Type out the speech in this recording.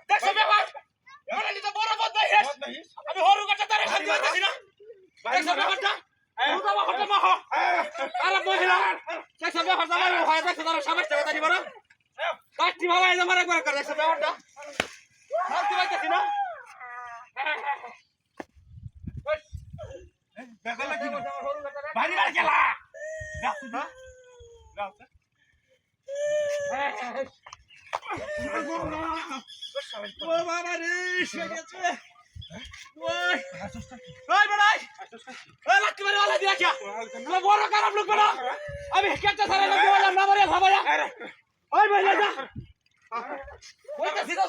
দেখছো ব্যাপার এবারে নিতে বড় বদমাইশ আমি হরু কাটা তারে খাইতে পারতেছি না দেখছো ব্যাপারটা উদাবা হতে মা হ আরে মহিলা দেখছো ব্যাপারটা আমার হয় দেখছো তারা সাবাস টাকা দিবা না কাটি বাবা এই আমার একবার করে দেখছো ব্যাপারটা খাইতে পারতেছি না বেগালা কি বাড়ি বাড়ি খেলা গাছু না গাছ ও বাবা রে শেগেছে ওই ওই বড়াই ওই লাকি মারি ওলা দিয়া কি ও বড় খারাপ লোক বড় আমি কেটে সারা লোক বললাম না মারিয়া ভাবায়া ওই ভাই যা ওই কাছে যা